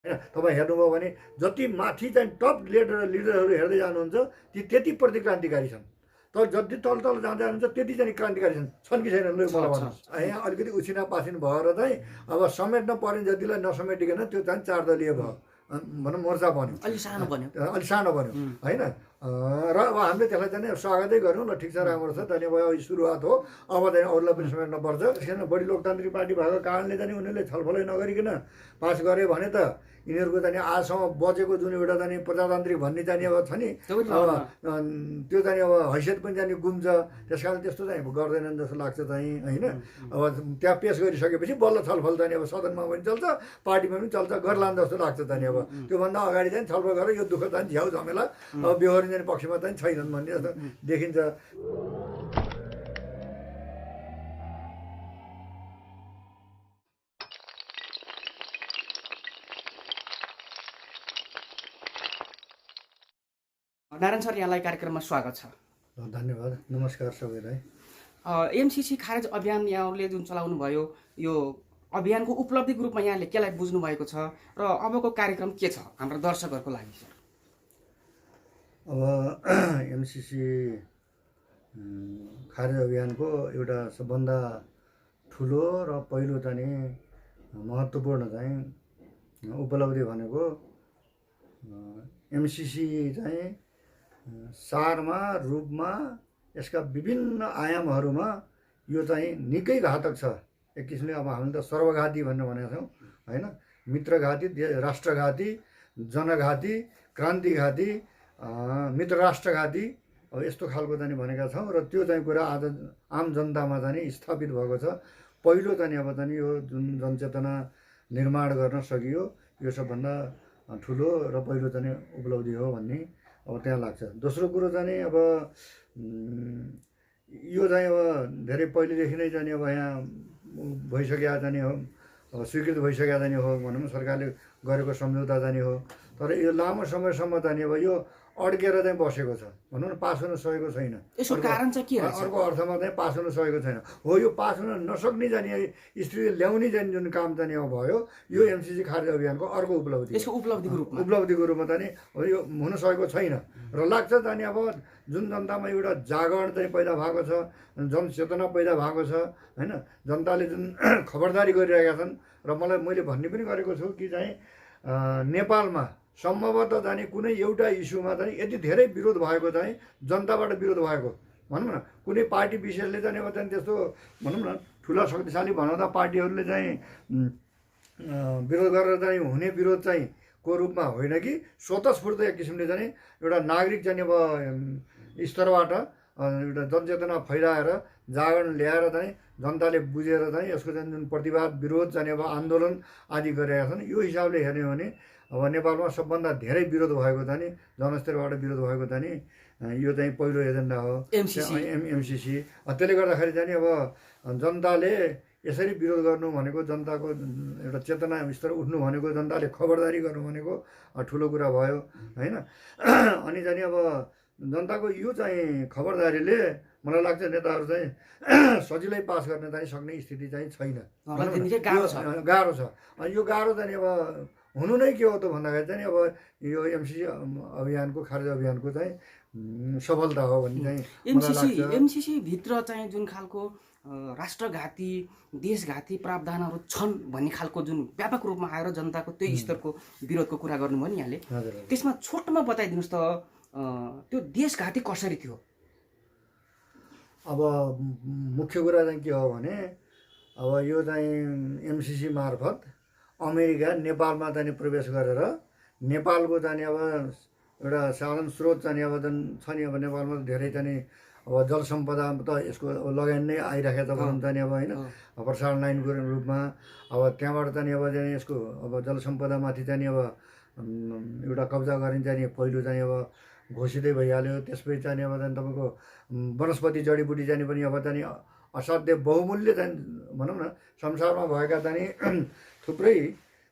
होइन। तपाईँ हेर्नुभयो भने जति माथि चाहिँ टप लिडरहरू हेर्दै जानुहुन्छ ती त्यति प्रति क्रान्तिकारी छन्, तर जति तल तल जाँदै जानुहुन्छ त्यति चाहिँ क्रान्तिकारी छन् कि छैनन्, लु मलाई भन्नुहोस्। यहाँ अलिकति उसिना पासिन भएर चाहिँ अब समेट्न पर्ने जतिलाई नसमेटिकन त्यो चाहिँ 4 दलीय भयो, भनौँ मोर्चा बन्यो, अलि सानो बन्यो होइन। र अब हामीले त्यसलाई चाहिँ स्वागतै गऱ्यौँ, ल ठिक छ, राम्रो छ, त्यहाँदेखि अब सुरुवात हो, अब चाहिँ अरूलाई पनि समेट्नुपर्छ। त्यसकारण बढी लोकतान्त्रिक पार्टी भएको कारणले चाहिँ उनीहरूले छलफलै नगरिकन पास गरे भने त यिनीहरूको चाहिँ आजसम्म बचेको जुन एउटा चाहिँ प्रजातान्त्रिक भन्ने चाहिँ अब छ नि, अब त्यो चाहिँ अब हैसियत पनि चाहिँ गुम्छ। त्यस कारण त्यस्तो चाहिँ गर्दैनन् जस्तो लाग्छ चाहिँ, होइन। अब त्यहाँ पेस गरिसकेपछि बल्ल छलफल चाहिँ अब सदनमा पनि चल्छ, पार्टीमा पनि चल्छ, गर्लान् जस्तो लाग्छ चाहिँ। अब त्योभन्दा अगाडि चाहिँ छलफल गरेर यो दुःख चाहिँ झ्याउ झमेला अब बेहोरिने पक्षमा चाहिँ छैनन् भन्ने जस्तो देखिन्छ। नारायण सर, यहाँलाई कार्यक्रममा स्वागत छ। धन्यवाद, नमस्कार सबैलाई। एमसिसी खारेज अभियान यहाँहरूले जुन चलाउनु भयो, यो अभियानको उपलब्धिको रूपमा यहाँले केलाई बुझ्नु भएको छ र अबको कार्यक्रम के छ हाम्रो दर्शकहरूको लागि सर? अब एमसिसी खारेज अभियानको एउटा सबभन्दा ठुलो र पहिलो चाहिँ महत्त्वपूर्ण चाहिँ उपलब्धि भनेको एमसिसी चाहिँ सारमा रूपमा यसका विभिन्न आयामहरूमा यो चाहिँ निकै घातक छ। एक किसिमले अब हामीले त सर्वघाती भनेर भनेका छौँ, होइन। मित्रघाती, राष्ट्रघाती, जनघाती, क्रान्तिघाती, मित्र राष्ट्रघाती, अब यस्तो खालको चाहिँ भनेका छौँ। र त्यो चाहिँ कुरा आज आम जनतामा चाहिँ स्थापित भएको छ। पहिलो चाहिँ अब चाहिँ यो जुन जनचेतना निर्माण गर्न सकियो, यो सबभन्दा ठुलो र पहिलो चाहिँ उपलब्धि हो भन्ने अब त्यहाँ लाग्छ। दोस्रो कुरो चाहिँ अब यो चाहिँ अब धेरै पहिलेदेखि नै चाहिँ अब यहाँ भइसकेका चाहिँ हो, अब स्वीकृत भइसकेका चाहिँ हो, भनौँ सरकारले गरेको सम्झौता चाहिँ हो। तर यो लामो समयसम्म चाहिँ अब यो अड्केर चाहिँ बसेको छ, भनौँ न, पास हुन सकेको छैन। यसको कारण चाहिँ के रहेछ? अर्को अर्थमा चाहिँ पास हुन सकेको छैन। हो, यो पास हुन नसक्ने जाने स्थिति ल्याउने जाने जुन काम चाहिँ अब भयो, यो एमसिसी खारेज अभियानको अर्को उपलब्धि, यसको उपलब्धिको रूपमा चाहिँ यो हुन सकेको छैन। र लाग्छ चाहिँ अब जुन जनतामा एउटा जागरण चाहिँ पैदा भएको छ, जनचेतना पैदा भएको छ, होइन। जनताले जुन खबरदारी गरिरहेका छन्। र मैले भन्ने पनि गरेको छु कि चाहिँ नेपालमा सम्भवतः जाने कुनै एउटा इस्युमा चाहिँ यति धेरै विरोध भएको चाहिँ जनताबाट विरोध भएको, भनौँ न, कुनै पार्टी विशेषले चाहिँ अब चाहिँ त्यस्तो भनौँ न ठुला शक्तिशाली भनाउँदा पार्टीहरूले चाहिँ विरोध गरेर चाहिँ हुने विरोध चाहिँ को रूपमा होइन कि स्वतस्फूर्त एक किसिमले चाहिँ एउटा नागरिक चाहिँ अब स्तरबाट एउटा जनचेतना फैलाएर जागरण ल्याएर चाहिँ जनताले बुझेर चाहिँ यसको चाहिँ जुन प्रतिवाद विरोध चाहिँ अब आन्दोलन आदि गरेका छन्। यो हिसाबले हेर्ने हो भने अब नेपालमा सबभन्दा धेरै विरोध भएको चाहिँ जनस्तरबाट विरोध भएको चाहिँ यो चाहिँ पहिलो एजेन्डा हो एमसिसी। त्यसले गर्दाखेरि चाहिँ अब जनताले यसरी विरोध गर्नु भनेको, जनताको एउटा चेतना स्तर उठ्नु भनेको, जनताले खबरदारी गर्नु भनेको ठुलो कुरा भयो, होइन। अनि चाहिँ अब जनताको यो चाहिँ खबरदारीले मलाई लाग्छ नेताहरू चाहिँ सजिलै पास गर्न चाहिँ सक्ने स्थिति चाहिँ छैन, गाह्रो छ। अनि यो गाह्रो चाहिँ अब हुनु नै के हो त भन्दाखेरि चाहिँ अब यो एमसिसी अभियानको खारेज अभियानको चाहिँ सफलता हो भन्ने चाहिँ एमसिसी भित्र चाहिँ जुन खालको राष्ट्रघाती, देशघाती प्रावधानहरू छन् भन्ने खालको जुन व्यापक रूपमा आएर जनताको त्यही स्तरको विरोधको कुरा गर्नुभयो नि यहाँले, त्यसमा छोटोमा बताइदिनुहोस् त त्यो देशघाती कसरी थियो? अब मुख्य कुरा चाहिँ के हो भने अब यो चाहिँ एमसिसी मार्फत अमेरिका नेपालमा चाहिँ प्रवेश गरेर नेपालको चाहिँ अब एउटा साधन स्रोत चाहिँ अब छ नि, अब नेपालमा धेरै चाहिँ अब जल सम्पदा त यसको लगानी नै आइरहेको छ भनौँ चाहिँ अब, होइन। प्रसारण लाइनको रूपमा अब त्यहाँबाट चाहिँ अब यसको अब जल सम्पदामाथि चाहिँ अब एउटा कब्जा गरिन्छ नि, पहिलो चाहिँ अब घोषितै भइहाल्यो। त्यसपछि चाहिँ अब चाहिँ तपाईँको वनस्पति जडीबुटी जाने पनि अब चाहिँ असाध्य बहुमूल्य चाहिँ भनौँ न संसारमा भएका चाहिँ थुप्रै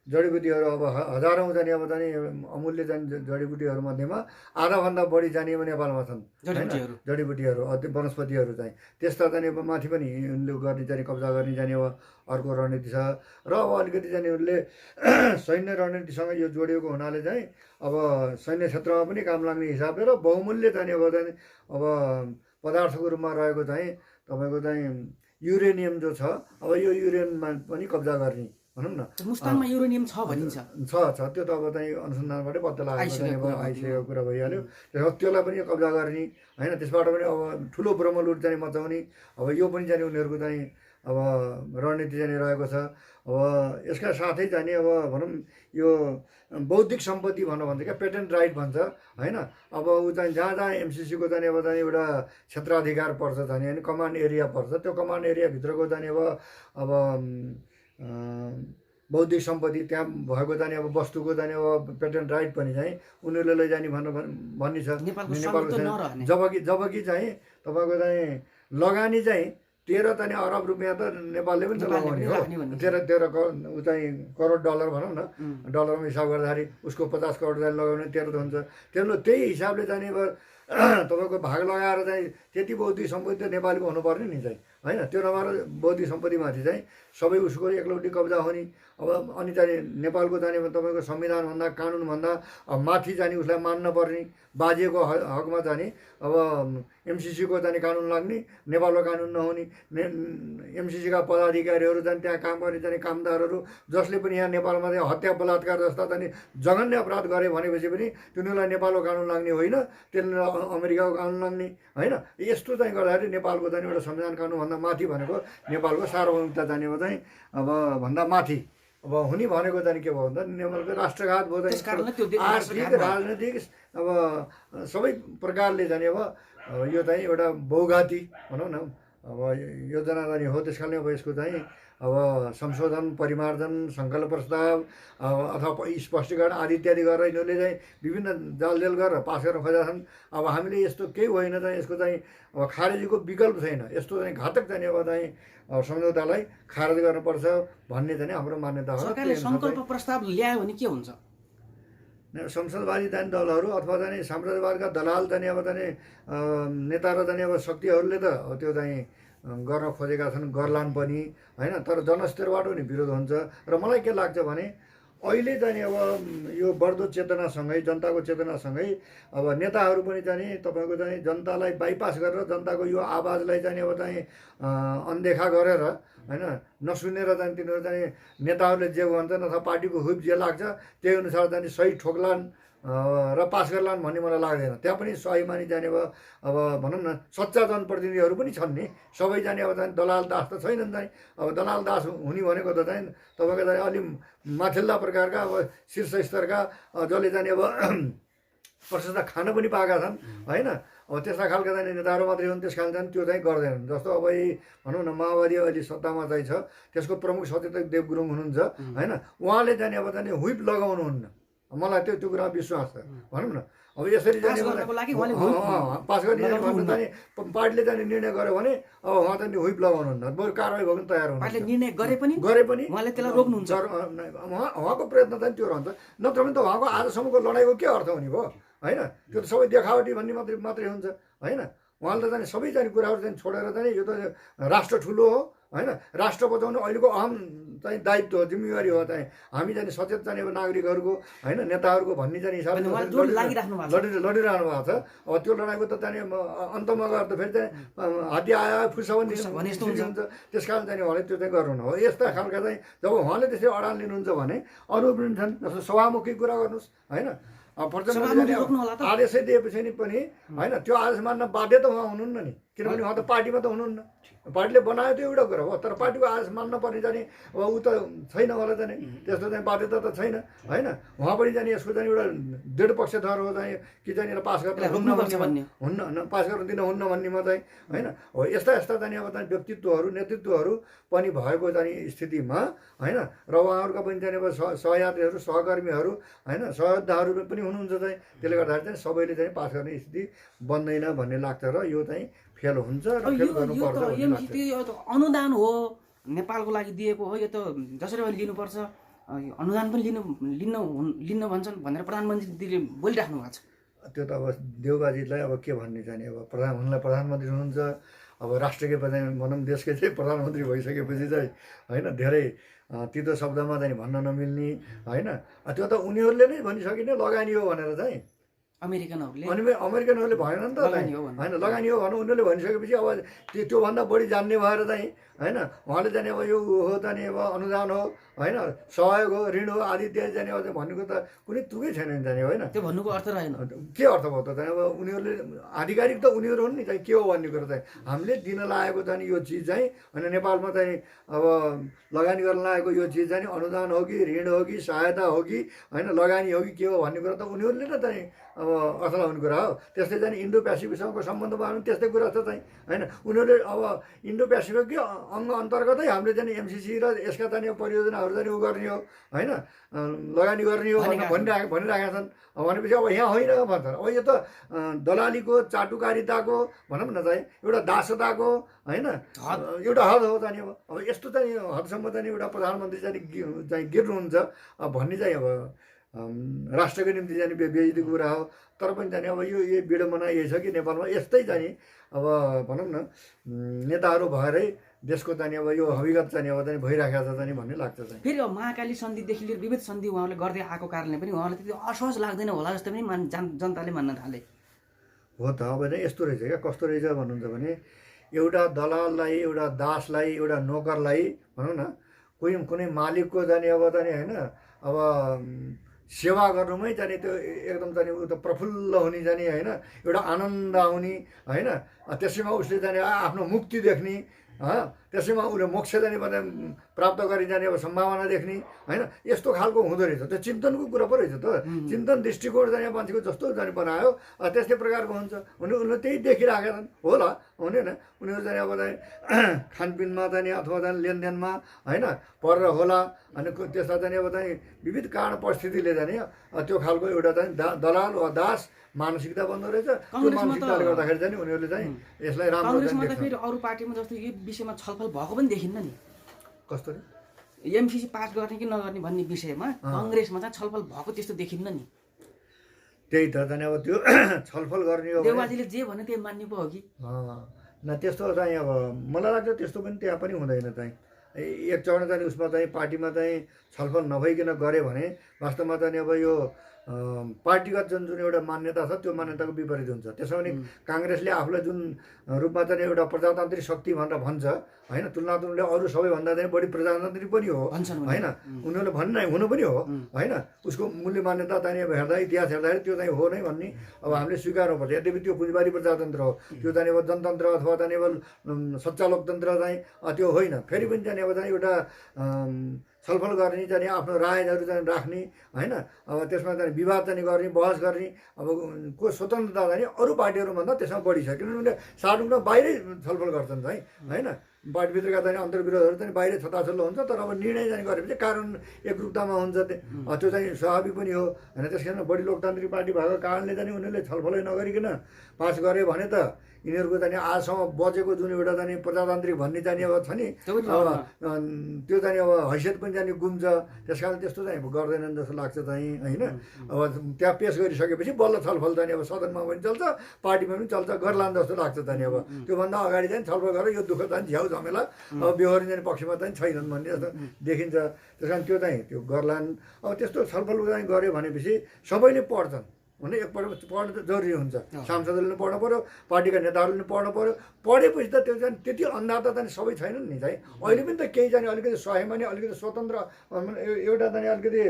जडीबुटीहरू अब हजारौँ जाने अब जाने अमूल्य जाने जडीबुटीहरू मध्येमा आधाभन्दा बढी जाने नेपालमा छन् होइन जडीबुटीहरू त्यो वनस्पतिहरू चाहिँ त्यस्ता जाने अब माथि पनि उनले गर्ने जाने कब्जा गर्ने जाने अब अर्को रणनीति छ र अब अलिकति जाने उनले सैन्य रणनीतिसँग यो जोडिएको हुनाले चाहिँ अब सैन्य क्षेत्रमा पनि काम लाग्ने हिसाबले र बहुमूल्य जाने अब पदार्थको रूपमा रहेको चाहिँ तपाईँको चाहिँ युरेनियम जो छ अब यो युरेनियममा पनि कब्जा गर्ने भनौँ न मुस्ताङमा युरेनियम छ भनिन्छ छ त्यो त अब चाहिँ अनुसन्धानबाटै पत्ता लागेको आइसकेको कुरा भइहाल्यो त्यसलाई पनि कब्जा गर्ने होइन त्यसबाट पनि अब ठुलो ब्रह्मलुट चाहिँ मचाउने अब यो पनि जाने उनीहरूको चाहिँ अब रणनीति चाहिँ रहेको छ अब यसका साथै जाने अब भनौँ यो बौद्धिक सम्पत्ति भनौँ भन्छ क्या पेटेन्ट राइट भन्छ होइन अब ऊ चाहिँ जहाँ जहाँ एमसिसीको जाने अब जाने एउटा क्षेत्राधिकार पर्छ जाने होइन कमान्ड एरिया पर्छ त्यो कमान्ड एरियाभित्रको जाने अब बौद्धिक सम्पत्ति त्यहाँ भएको जाने अब वस्तुको जाने अब पेटेन्ट राइट पनि चाहिँ उनीहरूले लैजाने भन्ने छ नेपालको जबकि चाहिँ तपाईँको चाहिँ लगानी चाहिँ 13 अरब रुपियाँ त नेपालले पनि लगाउने हो 13 ऊ चाहिँ करोड डलर भनौँ न डलरमा हिसाब गर्दाखेरि उसको 50 करोड चाहिँ लगाउने 13 त हुन्छ त्यही हिसाबले जाने अब तपाईँको भाग लगाएर चाहिँ त्यति बौद्धिक सम्पत्ति त नेपालीको हुनुपर्ने नि चाहिँ होइन त्यो नभएर बौद्धिक सम्पत्तिमाथि चाहिँ सबै उसको एकलौटी कब्जा हुने अब अनि चाहिँ नेपालको जाने तपाईँको संविधानभन्दा कानुनभन्दा माथि जाने उसलाई मान्न पर्ने बाजेको हकमा जाने अब एमसिसीको जाने कानुन लाग्ने नेपालको कानुन नहुने एमसिसीका पदाधिकारीहरू जाने त्यहाँ काम गर्ने जाने कामदारहरू जसले पनि यहाँ नेपालमा चाहिँ हत्या बलात्कार जस्ता जाने जघन्य अपराध गरे भनेपछि पनि तिनीहरूलाई नेपालको कानुन लाग्ने होइन तिनीहरूलाई अमेरिकाको कानुन लाग्ने होइन यस्तो चाहिँ गर्दाखेरि नेपालको जाने एउटा संविधान कानुनभन्दा माथि भनेको नेपालको सार्वभौमिकता जानेमा चाहिँ अब भन्दा माथि अब हुने भनेको चाहिँ के भयो भन्दा नेपालको राष्ट्रघात भयो चाहिँ आर्थिक राजनैतिक अब सबै प्रकारले जाने अब यो चाहिँ एउटा बहुघाती भनौँ न अब योजना जाने हो त्यस कारणले अब यसको चाहिँ अब संशोधन परिमार्जन सङ्कल्प प्रस्ताव अथवा स्पष्टीकरण आदि इत्यादि गरेर यिनीहरूले चाहिँ विभिन्न जालजेल गरेर पास गर्न खोजेका छन् अब हामीले यस्तो केही होइन चाहिँ यसको चाहिँ अब खारेजीको विकल्प छैन यस्तो चाहिँ घातक चाहिँ अब चाहिँ सम्झौतालाई खारेज गर्नुपर्छ भन्ने चाहिँ हाम्रो मान्यता हो सरकारले सङ्कल्प प्रस्ताव ल्यायो भने के हुन्छ संसदवादी जाने दलहरू अथवा जाने साम्राज्यवादका दलाल जाने अब जाने नेता र जाने अब शक्तिहरूले त त्यो चाहिँ गर्न खोजेका छन् गर्लान् पनि होइन तर जनस्तरबाट पनि विरोध हुन्छ र मलाई के लाग्छ भने अहिले चाहिँ अब यो बढ्दो चेतनासँगै जनताको चेतनासँगै अब नेताहरू पनि चाहिँ तपाईँको चाहिँ जनतालाई बाइपास गरेर जनताको यो आवाजलाई चाहिँ अब चाहिँ अनदेखा गरेर होइन नसुनेर चाहिँ तिनीहरू चाहिँ नेताहरूले जे भन्छन् अथवा पार्टीको हुप जे लाग्छ त्यही अनुसार चाहिँ सही ठोक्लान् र पास गर्लान् भन्ने मलाई लाग्दैन त्यहाँ पनि सही मानि जाने अब भनौँ न सच्चा जनप्रतिनिधिहरू पनि छन् नि सबै जाने अब चाहिँ दलाल दास त छैनन् चाहिँ अब दलाल दास हुने भनेको त चाहिँ तपाईँको चाहिँ अलि माथिल्ला प्रकारका अब शीर्ष स्तरका जसले जाने अब प्रशस्त खान पनि पाएका छन् होइन अब त्यस्ता खालका जाने नेताहरू मात्रै हुन् त्यस कारण चाहिँ त्यो चाहिँ गर्दैनन् जस्तो अब भनौँ न माओवादी अहिले सत्तामा चाहिँ छ त्यसको प्रमुख सचेतक देव गुरुङ हुनुहुन्छ होइन उहाँले जाने अब जाने हुइप लगाउनुहुन्न मलाई त्यो कुरा विश्वास छ भनौँ न अब यसरी जाने पास गर्ने भन्नु जाने पार्टीले जाने निर्णय गर्यो भने अब उहाँ चाहिँ हुइप लगाउनुहुन्न बरु कारवाही भएको तयार हुनुहुन्छ निर्णय गरे पनि उहाँले त्यसलाई रोक्नुहुन्छ उहाँको प्रयत्न चाहिँ त्यो रहन्छ नत्र भने त उहाँको आजसम्मको लडाइँको के अर्थ हुने भयो होइन त्यो त सबै देखावटी भन्ने मात्रै हुन्छ होइन उहाँले त जाने सबै जाने कुराहरू चाहिँ छोडेर जाने यो त राष्ट्र ठुलो हो होइन राष्ट्र बचाउनु अहिलेको अहम चाहिँ दायित्व हो जिम्मेवारी हो चाहिँ हामी जाने सचेत जाने अब नागरिकहरूको होइन नेताहरूको भन्ने जाने हिसाबले लडिरहनु भएको छ अब त्यो लडाइँको त जाने अन्तमा गएर त फेरि चाहिँ हात्ती आयो फुर्सा पनि हुन्छ त्यस कारण चाहिँ उहाँले त्यो चाहिँ गर्नु हो यस्ता खालका चाहिँ जब उहाँले त्यसरी अडान लिनुहुन्छ भने अरू पनि छन् जस्तो सभामुखी कुरा गर्नुहोस् होइन आदेशै दिएपछि पनि होइन त्यो आदेश मान्न बाध्य त उहाँ हुनुहुन्न नि किनभने उहाँ त पार्टीमा त हुनुहुन्न पार्टीले बनायो त्यो एउटा कुरा हो तर पार्टीको आदेश मान्न पर्ने जाने अब ऊ त छैन होला जाने त्यस्तो चाहिँ बाध्यता त छैन होइन उहाँ पनि जाने यसको चाहिँ एउटा दृढ पक्षधर हो चाहिँ कि चाहिँ पास गर्न हुन्न पास गर्न दिन हुन्न भन्नेमा चाहिँ होइन हो यस्ता यस्ता जाने अब चाहिँ व्यक्तित्वहरू नेतृत्वहरू पनि भएको जाने स्थितिमा होइन र उहाँहरूका पनि जाने अब सहयात्रीहरू सहकर्मीहरू होइन सहयोद्धाहरू पनि हुनुहुन्छ चाहिँ त्यसले गर्दाखेरि चाहिँ सबैले चाहिँ पास गर्ने स्थिति बन्दैन भन्ने लाग्छ र यो चाहिँ फेल हुन्छ र फेल गर्नुपर्छ अनुदान हो नेपालको लागि दिएको हो यो त जसरी पनि लिनुपर्छ अनुदान पनि लिन भन्छन् भनेर प्रधानमन्त्रीले बोलिराख्नु भएको छ। त्यो त अब देउबाजीलाई अब के भन्ने जाने, अब उनलाई प्रधानमन्त्री हुनुहुन्छ, अब राष्ट्रकै भनौँ देशकै चाहिँ प्रधानमन्त्री भइसकेपछि चाहिँ होइन धेरै तितो शब्दमा चाहिँ भन्न नमिल्ने होइन, त्यो त उनीहरूले नै भनिसकिने लगानी हो भनेर चाहिँ अमेरिकनहरूले भएन नि त होइन, लगानी हो भनेर उनीहरूले भनिसकेपछि अब त्योभन्दा बढी जान्ने भएर चाहिँ होइन उहाँले जाने अब यो हो त नि अब अनुदान हो होइन, सहयोग हो, ऋण हो आदि दिए जाने अब भनेको त कुनै तुकै छैन नि जाने होइन, त्यो भन्नुको अर्थ रहेन। के अर्थ भयो त चाहिँ अब उनीहरूले आधिकारिक त उनीहरू हुन् नि चाहिँ के हो भन्ने कुरो चाहिँ हामीले दिन लागेको चाहिँ यो चिज चाहिँ होइन, नेपालमा चाहिँ अब लगानी गर्न लागेको यो चिज चाहिँ अनुदान हो कि ऋण हो कि सहायता हो कि होइन लगानी हो कि के हो भन्ने कुरा त उनीहरूले नै चाहिँ अब अर्थ लगाउने कुरा हो। त्यस्तै चाहिँ इन्डो पेसिफिकसँगको सम्बन्धमा पनि त्यस्तै कुरा छ चाहिँ होइन, उनीहरूले अब इन्डो पेसिफिककै अङ्ग अन्तर्गतै हामीले चाहिँ एमसिसी र यसका चाहिँ परियोजनाहरू चाहिँ उ गर्ने हो होइन, लगानी गर्ने हो भनिरहेका छन्। भनेपछि अब यहाँ होइन भन्छन्, अब यो त दलालीको चाटुकारिताको भनौँ न चाहिँ एउटा दासताको होइन एउटा हद हो चाहिँ अब यस्तो चाहिँ हदसम्म चाहिँ एउटा प्रधानमन्त्री चाहिँ गिर्नुहुन्छ भन्ने चाहिँ अब राष्ट्रको निम्ति जाने बेइज्जतीको कुरा हो। तर पनि जाने अब यो विडम्बना यही छ कि नेपालमा यस्तै जाने अब भनौँ न नेताहरू भएरै देशको चाहिँ अब यो हविगत चाहिँ अब चाहिँ भइरहेको छ चाहिँ भन्ने लाग्छ चाहिँ। फेरि अब महाकाली सन्धिदेखि लिएर विविध सन्धि उहाँले गर्दै आएको कारणले पनि उहाँलाई त्यति असहज लाग्दैन होला जस्तो पनि जनताले मान्न थाले हो त। अब चाहिँ यस्तो रहेछ क्या, कस्तो रहेछ भन्नुहुन्छ भने एउटा दलाललाई एउटा दासलाई एउटा नोकरलाई भनौँ न कुनै मालिकको जाने अब जाने होइन अब सेवा गर्नुमै जाने त्यो एकदम जाने ऊ त प्रफुल्ल हुने जाने होइन, एउटा आनन्द आउने होइन, त्यसैमा उसले जाने आफ्नो मुक्ति देख्ने त्यसैमा उसले मोक्ष जाने प्राप्त गरी जाने अब सम्भावना देख्ने होइन, यस्तो खालको हुँदो रहेछ। त्यो चिन्तनको कुरा पो रहेछ त, चिन्तन दृष्टिकोण जाने मान्छेको जस्तो जाने बनायो त्यस्तै प्रकारको हुन्छ। उनीहरूले त्यही देखिरहेका छन् होला हुँदैन, उनीहरू जाने अब चाहिँ खानपिनमा जाने अथवा जाने लेनदेनमा होइन परेर होला अनि त्यसमा जाने अब चाहिँ विविध कारण परिस्थितिले जाने त्यो खालको एउटा चाहिँ दलाल वा दास मानसिकता बन्द रहेछ। त्यो मानसिकताले गर्दाखेरि चाहिँ उनीहरूले चाहिँ यसलाई राम्रो कांग्रेसमा त फेरि अरू पार्टीमा जस्तो यो विषयमा छलफल भएको पनि देखिन्न नि। कस्तो एमसिसी पास गर्ने कि नगर्ने भन्ने विषयमा कांग्रेसमा चाहिँ छलफल भएको त्यस्तो देखिन्न नि। त्यही त जाने अब त्यो छलफल गर्ने हो देउबाजीले जे भने त्यो मान्ने पो हो कि न त्यस्तो चाहिँ अब मलाई लाग्छ त्यस्तो पनि त्यहाँ पनि हुँदैन चाहिँ। एक चरण चाहिँ उसमा चाहिँ पार्टीमा चाहिँ छलफल नभइकन गऱ्यो भने वास्तवमा चाहिँ अब यो पार्टीगत जुन एउटा मान्यता छ त्यो मान्यताको विपरीत हुन्छ। त्यसो भने काङ्ग्रेसले आफूलाई जुन रूपमा चाहिँ एउटा प्रजातान्त्रिक शक्ति भनेर भन्छ होइन, तुलनात्मकले अरू सबैभन्दा चाहिँ बढी प्रजातान्त्रिक पनि हो होइन, उनीहरूले भन्ने हुनु पनि हो होइन, उसको मूल्य मान्यता चाहिँ अब हेर्दा इतिहास हेर्दाखेरि त्यो चाहिँ हो नै भन्ने अब हामीले स्वीकार्नुपर्छ। यद्यपि त्यो पुँजीवादी प्रजातन्त्र हो, त्यो चाहिँ अब जनतन्त्र अथवा चाहिँ अब सच्चा लोकतन्त्र चाहिँ त्यो होइन। फेरि पनि चाहिँ अब चाहिँ एउटा छलफल गर्ने चाहिँ आफ्नो रायहरू चाहिँ राख्ने होइन, अब त्यसमा चाहिँ विवाद चाहिँ गर्ने बहस गर्ने अब को स्वतन्त्रता चाहिँ अरू पार्टीहरूभन्दा त्यसमा बढी छ। किनभने उनीहरूले सार्वजनिक बाहिरै छलफल गर्छन् चाहिँ होइन, पार्टीभित्रका चाहिँ अन्तर्विरोधहरू चाहिँ बाहिरै छताछल्लो हुन्छ। तर अब निर्णय चाहिँ गरेपछि कानुन एकरूपतामा हुन्छ, त्यो चाहिँ स्वाभाविक पनि हो होइन। त्यस कारण बढी लोकतान्त्रिक पार्टी भएको कारणले चाहिँ उनीहरूले छलफलै नगरिकन पास गरे भने त यिनीहरूको चाहिँ आजसम्म बचेको जुन एउटा चाहिँ प्रजातान्त्रिक भन्ने चाहिँ अब छ नि अब त्यो चाहिँ अब हैसियत पनि चाहिँ गुम्छ। त्यस कारण त्यस्तो चाहिँ अब गर्दैनन् जस्तो लाग्छ चाहिँ होइन। अब त्यहाँ पेस गरिसकेपछि बल्ल छलफल चाहिँ अब सदनमा पनि चल्छ पार्टीमा पनि चल्छ गर्लान् जस्तो लाग्छ चाहिँ। अब त्योभन्दा अगाडि चाहिँ छलफल गरेर यो दुःख चाहिँ झ्याउ झमेला अब बेहोरी जाने पक्षमा चाहिँ छैनन् भन्ने जस्तो देखिन्छ। त्यस कारण त्यो चाहिँ त्यो गर्लान्। अब त्यस्तो छलफल चाहिँ गऱ्यो भनेपछि सबैले पढ्छन् भने एकपल्ट पढ्नु त जरुरी हुन्छ। सांसदहरूले पनि पढ्नु पऱ्यो, पार्टीका नेताहरूले पनि पढ्नु पऱ्यो। पढेपछि त त्यो चाहिँ त्यति अन्धाता चाहिँ सबै छैनन् नि चाहिँ। अहिले पनि त केही चाहिँ अलिकति स्वाभिमानी अलिकति स्वतन्त्र एउटा चाहिँ अलिकति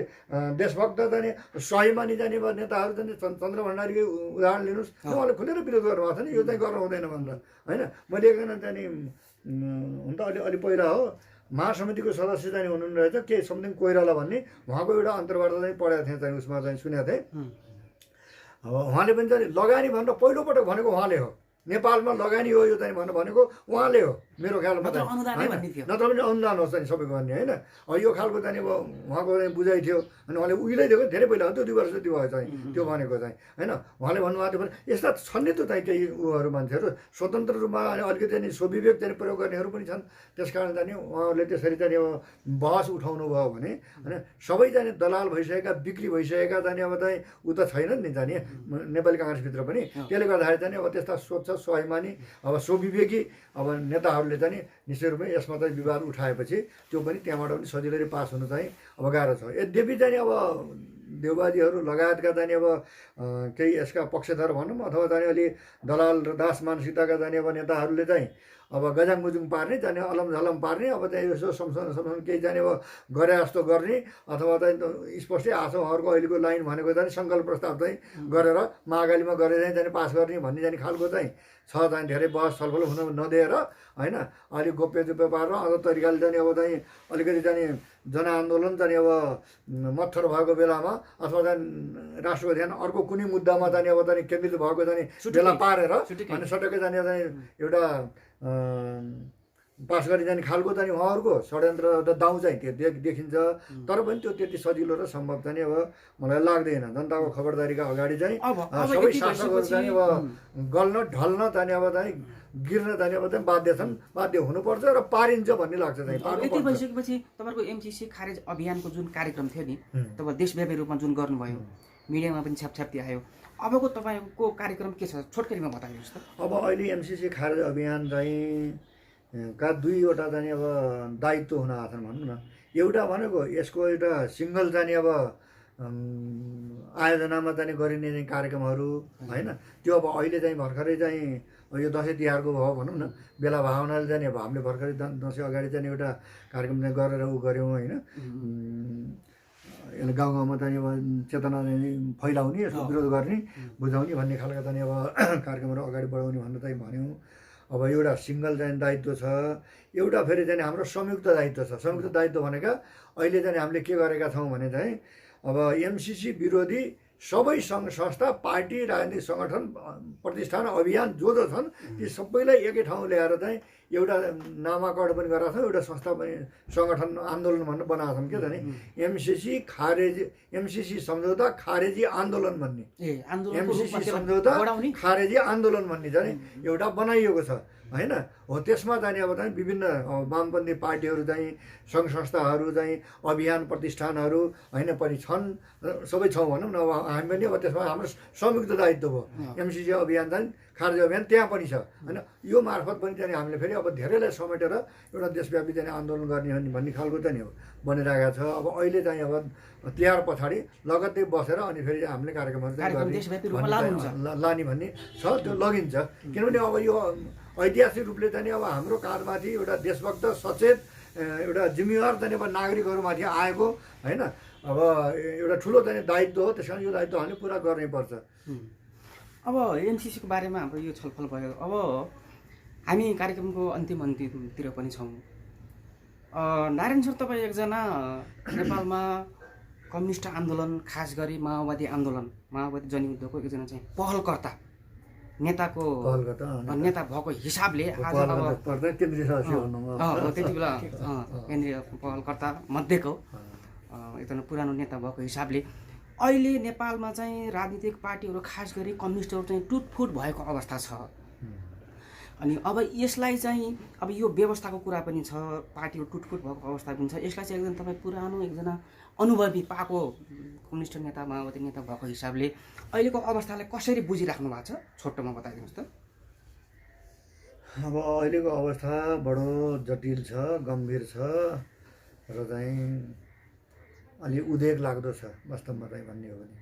देशभक्त चाहिँ स्वाभिमानी जाने नेताहरू चाहिँ चन्द्र भण्डारीकै उदाहरण लिनुहोस्, उहाँले खुलेर विरोध गर्नुभएको छ नि यो चाहिँ गर्नु हुँदैन भनेर होइन। मैले एकजना चाहिँ हुन त अलि पहिला हो महासमितिको सदस्य चाहिँ हुनुहुने रहेछ के समथिङ कोइराला भन्ने, उहाँको एउटा अन्तर्वार्ता चाहिँ पढेको थिएँ चाहिँ उसमा चाहिँ सुनेको थिएँ। अब उहाँले पनि चाहिँ लगानी भनेर पहिलोपटक भनेको उहाँले हो नेपालमा लगानी हो यो चाहिँ भनेको उहाँले हो मेरो ख्यालमा नत्र अनुदानै भन्ने थियो। नत्र पनि अनुदान होस् चाहिँ सबै गर्ने होइन। यो खालको चाहिँ अब उहाँको चाहिँ बुझाइ थियो अनि उहाँले उहिल्यै दिएको धेरै पहिला त्यो 2 वर्ष जति भयो चाहिँ त्यो भनेको चाहिँ होइन। उहाँले भन्नुभएको थियो भने यस्ता छन् नि त चाहिँ केही उहरू मान्छेहरू स्वतन्त्र रूपमा अनि अलिकति चाहिँ स्वविवेक चाहिँ प्रयोग गर्नेहरू पनि छन्। त्यस कारण चाहिँ उहाँहरूले त्यसरी चाहिँ अब बहस उठाउनु भयो भने होइन सबै चाहिँ दलाल भइसकेका बिक्री भइसकेका चाहिँ अब चाहिँ ऊ त छैनन् नि जाने नेपाली काङ्ग्रेसभित्र पनि। त्यसले गर्दाखेरि चाहिँ अब त्यस्ता स्वच्छ स्वाभिमानी अब स्वविवेकी अब नेताहरूले चाहिँ निश्चय रूपमा यसमा चाहिँ विवाद उठाएपछि त्यो पनि त्यहाँबाट पनि सजिलै पास हुनु चाहिँ अब गाह्रो छ। यद्यपि चाहिँ अब देउबाजीहरू लगायतका चाहिँ अब केही यसका पक्षधर भनौँ अथवा चाहिँ अलि दलाल र दास मानसिकताका जाने अब नेताहरूले चाहिँ अब गजाङ मुजुङ पार्ने जाने अलम झलम पार्ने अब चाहिँ यसो समसन केही जाने अब गरे जस्तो गर्ने अथवा चाहिँ स्पष्टै आछौँ उहाँहरूको अहिलेको लाइन भनेको चाहिँ सङ्कल्प प्रस्ताव चाहिँ गरेर मागालीमा गरेर चाहिँ पास गर्ने भन्ने जाने खालको चाहिँ छ चाहिँ धेरै बहस छलफल हुन नदिएर होइन अलिक गोप्य चुप्य पारेर अरू तरिकाले जाने अब चाहिँ अलिकति जाने जनआन्दोलन चाहिँ अब मत्थर भएको बेलामा अथवा चाहिँ राष्ट्रको ध्यान अर्को कुनै मुद्दामा जाने अब चाहिँ केन्द्रित भएको जाने बेला पारेर अनि सटक्कै जाने चाहिँ एउटा पास गरी जाने खालको चाहिँ उहाँहरूको षड्यन्त्र एउटा दाउ चाहिँ त्यो देखिन्छ। तर पनि त्यो त्यति सजिलो र सम्भव चाहिँ अब मलाई लाग्दैन। जनताको खबरदारीका अगाडि चाहिँ सबै शासकहरू चाहिँ अब गल्न ढल्न चाहिँ अब चाहिँ गिर्न चाहिँ अब चाहिँ बाध्य छन्, बाध्य हुनुपर्छ र पारिन्छ भन्ने लाग्छ चाहिँ। यति भइसकेपछि तपाईँको एमसिसी खारेज अभियानको जुन कार्यक्रम थियो नि तपाईँ देशव्यापी रूपमा जुन गर्नुभयो मिडियामा पनि छ्यापछ्याप्ती आयो, अबको तपाईँको कार्यक्रम के छ छोटकरीमा बताइदिनुहोस् त। अब अहिले एमसिसी खारेज अभियान चाहिँ का 2वटा चाहिँ अब दायित्व हुन आछन् भनौँ न। एउटा भनेको यसको एउटा सिङ्गल चाहिँ अब आयोजनामा चाहिँ गरिने चाहिँ कार्यक्रमहरू होइन त्यो अब अहिले चाहिँ भर्खरै चाहिँ यो दसैँ तिहारको भयो भनौँ न बेला भावनाले चाहिँ अब हामीले भर्खरै दसैँ अगाडि चाहिँ एउटा कार्यक्रम चाहिँ गरेर ऊ गऱ्यौँ होइन। गाउँ गाउँमा चाहिँ अब चेतना फैलाउने यसको विरोध गर्ने बुझाउने भन्ने खालका चाहिँ अब कार्यक्रमहरू अगाडि बढाउने भनेर चाहिँ भन्यौँ। अब एउटा सिङ्गल चाहिँ दायित्व छ, एउटा फेरि चाहिँ हाम्रो संयुक्त दायित्व छ। संयुक्त दायित्व भनेका अहिले चाहिँ हामीले के गरेका छौँ भने चाहिँ अब एमसिसी विरोधी सबै सङ्घ संस्था पार्टी राजनीतिक सङ्गठन प्रतिष्ठान अभियान जो छन् ती सबैलाई एकै ठाउँ ल्याएर चाहिँ एउटा नामाकरण पनि गरेका छौँ, एउटा संस्था पनि सङ्गठन आन्दोलन भनेर बनाएको छौँ के भने एमसिसी सम्झौता खारेजी आन्दोलन भन्ने एमसिसी सम्झौता खारेजी आन्दोलन भन्ने चाहिँ एउटा बनाइएको छ होइन। हो त्यसमा चाहिँ अब चाहिँ विभिन्न वामपन्थी पार्टीहरू चाहिँ सङ्घ संस्थाहरू चाहिँ अभियान प्रतिष्ठानहरू होइन पनि छन्, सबै छौँ भनौँ न। अब हामी पनि अब त्यसमा हाम्रो संयुक्त दायित्व भयो एमसिसी अभियान चाहिँ खारेज अभियान त्यहाँ पनि छ होइन। यो मार्फत पनि चाहिँ हामीले फेरि अब धेरैलाई समेटेर एउटा देशव्यापी चाहिँ आन्दोलन गर्ने भन्ने खालको चाहिँ बनिरहेको छ। अब अहिले चाहिँ अब तिहार पछाडि लगत्तै बसेर अनि फेरि हामीले कार्यक्रमहरू लाने भन्ने छ, त्यो लगिन्छ। किनभने अब यो ऐतिहासिक रूपले चाहिँ अब हाम्रो काँधमाथि एउटा देशभक्त सचेत एउटा जिम्मेवार चाहिँ अब नागरिकहरूमाथि आएको होइन अब एउटा ठुलो चाहिँ दायित्व हो। त्यस कारण यो दायित्व हामीले पुरा गर्नै पर्छ। अब एमसिसीको बारेमा हाम्रो यो छलफल भयो। अब हामी कार्यक्रमको अन्तिमतिर पनि छौँ। नारायण सर, तपाईँ एकजना नेपालमा कम्युनिस्ट आन्दोलन खास गरी माओवादी आन्दोलन माओवादी जनयुद्धको एकजना चाहिँ पहलकर्ता नेता भएको हिसाबले आज अब त्यति बेला केन्द्रीय पहलकर्ता मध्येको एकदम पुरानो नेता भएको हिसाबले अहिले नेपालमा चाहिँ राजनीतिक पार्टीहरू खास गरी कम्युनिस्टहरू चाहिँ टुटफुट भएको अवस्था छ। अनि अब यसलाई चाहिँ अब यो व्यवस्थाको कुरा पनि छ, पार्टीहरू टुटफुट भएको अवस्था पनि छ। यसलाई चाहिँ एकदम तपाईँ पुरानो एकजना अनुभवी पाएको कम्युनिस्ट नेता माओवादी नेता भएको हिसाबले अहिलेको अवस्थालाई कसरी बुझिराख्नु भएको छ छोटोमा बताइदिनुहोस् त। अब अहिलेको अवस्था बडो जटिल छ, गम्भीर छ र चाहिँ अलि उद्वेग लाग्दो छ वास्तवमा चाहिँ भन्ने हो भने।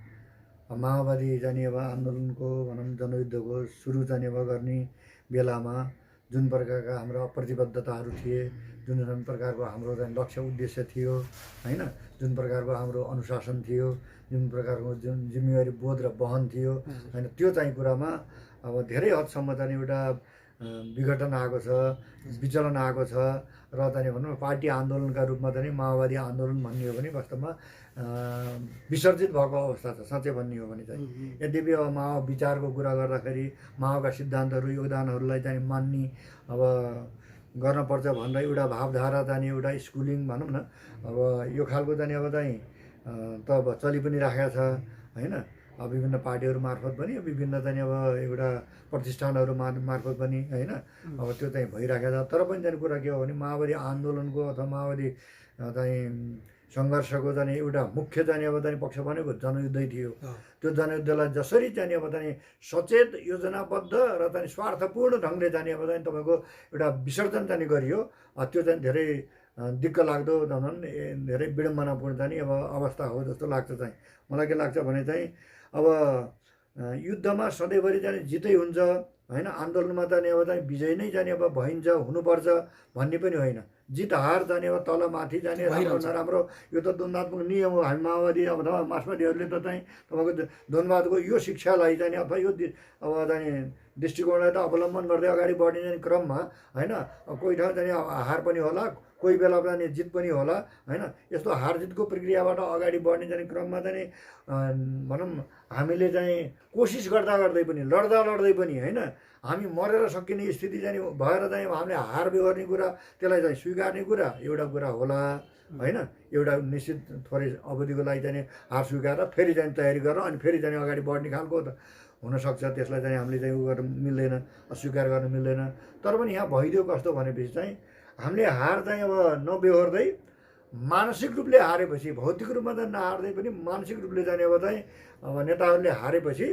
अब माओवादी जाने अब आन्दोलनको भनौँ जनयुद्धको सुरु जाने अब गर्ने बेलामा जुन प्रकारका हाम्रो प्रतिबद्धताहरू थिए, जुन प्रकारको हाम्रो चाहिँ लक्ष्य उद्देश्य थियो होइन, जुन प्रकारको हाम्रो अनुशासन थियो, जुन प्रकारको जुन जिम्मेवारी बोध र वहन थियो होइन, त्यो चाहिँ कुरामा अब धेरै हदसम्म चाहिँ एउटा विघटन आएको छ, विचलन आएको छ र चाहिँ भनौँ न पार्टी आन्दोलनका रूपमा चाहिँ माओवादी आन्दोलन भन्ने हो भने वास्तवमा विसर्जित भएको अवस्था छ साँच्चै भन्ने हो भने चाहिँ। यद्यपि अब माओ विचारको कुरा गर्दाखेरि माओका सिद्धान्तहरू योगदानहरूलाई चाहिँ मान्ने अब गर्नुपर्छ भनेर एउटा भावधारा चाहिँ एउटा स्कुलिङ भनौँ न अब यो खालको चाहिँ अब चाहिँ त अब चलि पनि राखेको छ होइन। अब विभिन्न पार्टीहरू मार्फत पनि विभिन्न चाहिँ अब एउटा प्रतिष्ठानहरू मार्फत पनि होइन अब त्यो चाहिँ भइराखेको छ। तर पनि चाहिँ कुरा के हो भने माओवादी आन्दोलनको अथवा माओवादी चाहिँ सङ्घर्षको चाहिँ एउटा मुख्य चाहिँ अब चाहिँ पक्ष भनेको जनयुद्धै थियो। त्यो जनयुद्धलाई जसरी चाहिँ अब चाहिँ सचेत योजनाबद्ध र चाहिँ स्वार्थपूर्ण ढङ्गले चाहिँ अब चाहिँ तपाईँको एउटा विसर्जन चाहिँ गरियो त्यो चाहिँ धेरै दिक्क लाग्दो भनौँ धेरै विडम्बनापूर्ण चाहिँ अब अवस्था हो जस्तो लाग्छ चाहिँ। मलाई के लाग्छ भने चाहिँ अब युद्धमा सधैँभरि चाहिँ जितै हुन्छ होइन, आन्दोलनमा चाहिँ अब चाहिँ विजय नै जाने अब भइन्छ हुनुपर्छ भन्ने पनि होइन। जित हार जाने अब तल माथि जाने राम्रो नराम्रो यो त द्वन्द्वात्मक नियम हो। हामी माओवादी अथवा मार्क्सवादीहरूले त चाहिँ तपाईँको द्वन्द्ववादको यो शिक्षालाई चाहिँ अथवा यो अब चाहिँ दृष्टिकोणलाई त अवलम्बन गर्दै अगाडि बढ्ने जाने क्रममा होइन कोही ठाउँ चाहिँ हार पनि होला, कोही बेला पनि जित पनि होला होइन। यस्तो हार जितको प्रक्रियाबाट अगाडि बढ्ने जाने क्रममा चाहिँ भनौँ हामीले चाहिँ कोसिस गर्दा गर्दै पनि लड्दै पनि होइन हामी मरेर सकिने स्थिति चाहिँ भएर चाहिँ हामीले हार बेहोर्ने कुरा त्यसलाई चाहिँ स्वीकार्ने कुरा एउटा कुरा होला होइन। एउटा निश्चित थोरै अवधिको लागि चाहिँ हार स्वीकारेर फेरि चाहिँ तयारी गरेर अनि फेरि चाहिँ अगाडि बढ्ने खालको त हुनसक्छ। त्यसलाई चाहिँ हामीले चाहिँ उ गर्न मिल्दैन, अस्वीकार गर्न मिल्दैन। तर पनि यहाँ भइदियो कस्तो भनेपछि चाहिँ हामीले हार चाहिँ अब नबेहोर्दै मानसिक रूपले हारेपछि भौतिक रूपमा त नहार्दै पनि मानसिक रूपले जाने अब चाहिँ अब नेताहरूले हारेपछि